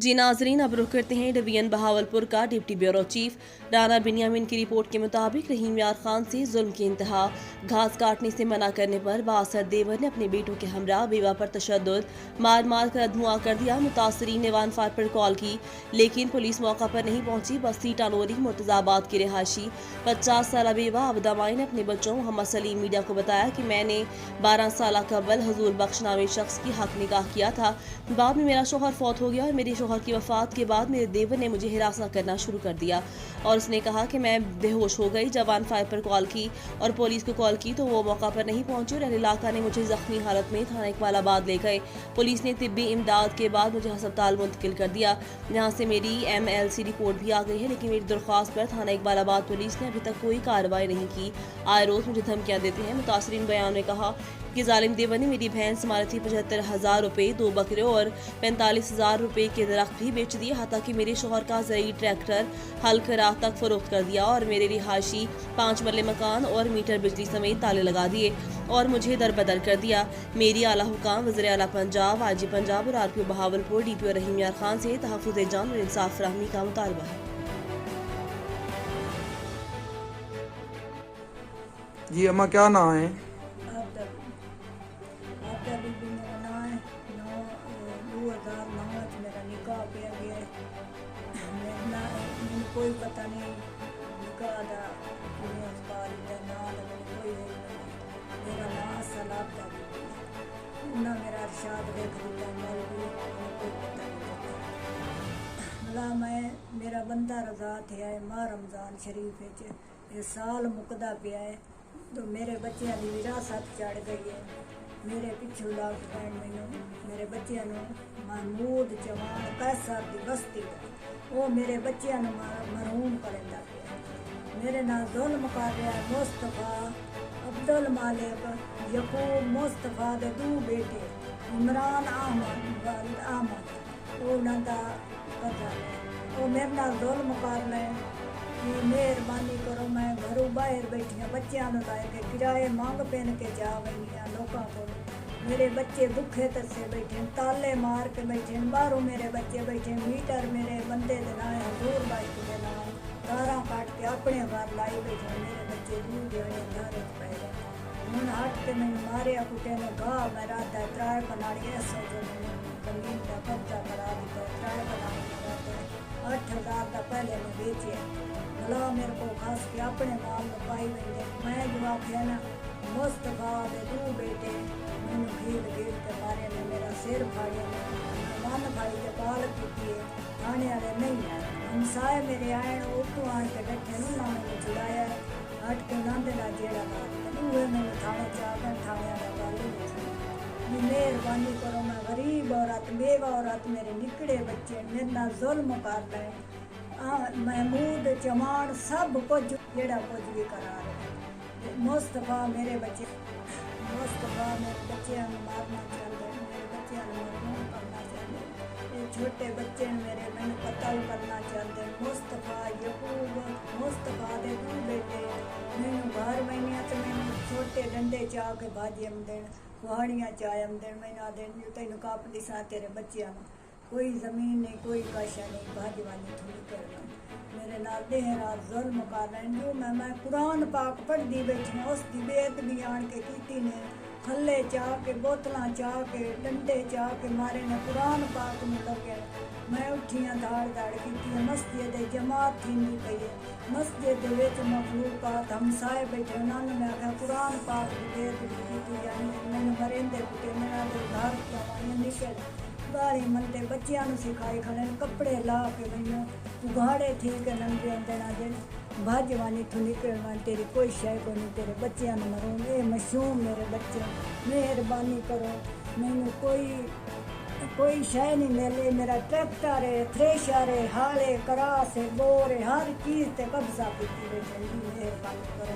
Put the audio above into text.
जी नाजरीन, अब रुख करते हैं डिवीजन बहावलपुर का deputy bureau chief Rana Binyamin की रिपोर्ट के मुताबिक रहीम यार खान से जुल्म की इंतहा। घास काटने से मना करने पर बासर देवर ने अपने बेटों के हमरा बेवा पर तशद्दुद, मार मार कर धुआं कर दिया। मुतासरीन ने 15 पर कॉल की लेकिन पुलिस मौका पर नहीं पहुंची। बस्ती टानोरी मुर्तजाबाद की रिहायशी 50 साल बेवा अबदा माई ने अपने बच्चों मोहम्मद सलीम मीडिया को बताया कि मैंने 12 साल कबल हजूर बख्श नामी शख्स की हक निकाह किया था। बाद में मेरा शोहर फौत हो गया और मेरे शोहर की वफात के बाद मेरे देवर ने मुझे हिरासत करना शुरू कर दिया और उसने कहा कि मैं बेहोश हो गई। जब 15 पर कॉल की और पुलिस को कॉल की तो वो मौका पर नहीं पहुंची और इलाका ने मुझे जख्मी हालत में थाना इकबालाबाद ले गए। पुलिस ने तिब्बी इमदाद के बाद मुझे अस्पताल मुंतकिल कर दिया, जहाँ से मेरी MLC रिपोर्ट भी आ गई है, लेकिन मेरी दरख्वास्त पर थाना इकबालाबाद पुलिस ने अभी तक कोई कार्रवाई नहीं की। आए रोज मुझे धमकियाँ देते हैं। मुतासरीन बयान ने कहा कि जालिम देवर ने मेरी भैंस मारती 75,000 रुपये, 2 बकरे और 45,000 रुपये के दरख्त भी बेच दिए। हाथा कि मेरे शोहर का ज़रूरी ट्रैक्टर हल खराह तक फरोख्त कर दिया और मेरे रिहायशी 5 मरले मकान और मीटर बिजली समेत ताले लगा दिए और मुझे दरबदर कर दिया। मेरी आला हुकाम वज़ीर आला पंजाब, IG पंजाब और RPO बहावलपुर DPO रहीम यार खान से तहफ़्फ़ुज़ जान और इंसाफ फराहमी का मुतालबा है। जी अम्मा, क्या नाम है? मेरा निकाह किया गया है। मैंने कोई पता नहीं निकाह का कोई मेरा नाम सलाब का ना मेरा अरशाद देख कोई पता नहीं मतलब मैं मेरा बंदा रजा थे माह रमजान शरीफ ये साल मुकदा पिया है तो मेरे बच्चों की विरासत चढ़ गई है। मेरे पिछू लाख पैन मैनू मेरे बच्चों महमूद जवान कैसर की बस्ती वो मेरे बच्चों मरहूम करेंदा पिया। मेरे नाल जुल्म कर रहा है मुस्तफा, अब्दुल मालिक, यकूब मुस्तफा दे 2 बेटे इमरान अहमद वो उन्होंने कब्जा ले वो मेरे नाल जुल्म कर ले कि मेहरबानी करो। मैं घरों बाहर बैठी बच्चों लाए किराए मंग पेन के जा गई लोगों को। मेरे बच्चे भुखे तरसे बैठे ताले मार के बैठे बाहरों मेरे बच्चे बैठे मीटर मेरे बंदे के नाम हजूर बाइक के नाम तारा काट के अपने घर लाई बैठे। मेरे बच्चे दूर जाने धारे पै गए हूँ हट के मैंने मारिया कुटे ने घा मैं रात है त्राए बनाड़ी ऐसा जो मैंने जमीन का कब्जा करा दिया। त्राए बनाड़ी 8,000 का पहले मैं बेचे भला मेरे को खास के अपने माल में पाई बने। मैं जो आखे ना मुस्तफा दे 2 बेटे मैंने घेर के मारे ने मेरा सिर फाड़िया मन फाड़ी के पाल की थाने वाले नहीं आए। हमसाए मेरे आए उतों आन के डटे ना मैंने छुड़ाया हट के नांदे ना जेड़ा उहे मैंने थाने चाकर थाने वाला गल मेहरबानी करो। मैं गरीब औरत बेवा औरत मेरे निकड़े बच्चे मेरे नाल जुल्म कर रहे महमूद जमान सब कुछ जेड़ा कुछ भी करा रहे। मुस्तफा मेरे बच्चे मुस्तफा मेरे बच्चों मारना चाहते मेरे बच्चों मरहूम करना चाहते छोटे बच्चे मेरे मैंने कत्ल करना चाहते। मुस्तफा यकूब मुस्तफा दे 2 बेटे मैंने घर महीने तो मैंने छोटे डंडे चाह के भाजी आमदेन कुहाड़ियाँ चाय आमदेन मैंने आदेन जो तेन काप दिसा तेरे बच्चों कोई ज़मीन नहीं कोई काशा नहीं भाजवानी थोड़ी करना मेरे नाल देह रात जुल्म कर रहे जो मैं कुरान पाक पढ़ती बैठी उसकी बेअदबी आन के कीती ने खले चाह के बोतलां चाह के डंडे चाह के मारे ने कुरान पाक में लगे। मैं उठियाँ दाड़ दाड़ की मस्जिद जमात थी पई है मस्जिद मखलूकात हमसाए बैठे उन्होंने मैं आखा कुरान पाक की बेअदबी की यानी मैंने मरेंदे कुटे मेरा घर जवानी निकल गाली मनते बच्चों सिखाई खड़े कपड़े ला के मैंने उघाड़े थी के नंगे देना जे भाजवानी तू निकलना तेरी कोई शय को नहीं तेरे बच्चों ने मरूँ ये मशूम मेरे बच्चे मेहरबानी करो मैंने कोई शय नहीं मिले। मेरा ट्रैक्टर है थ्रेशर है हाले करास है बोर है हर चीज़ से कब्जा की मेहरबानी करो।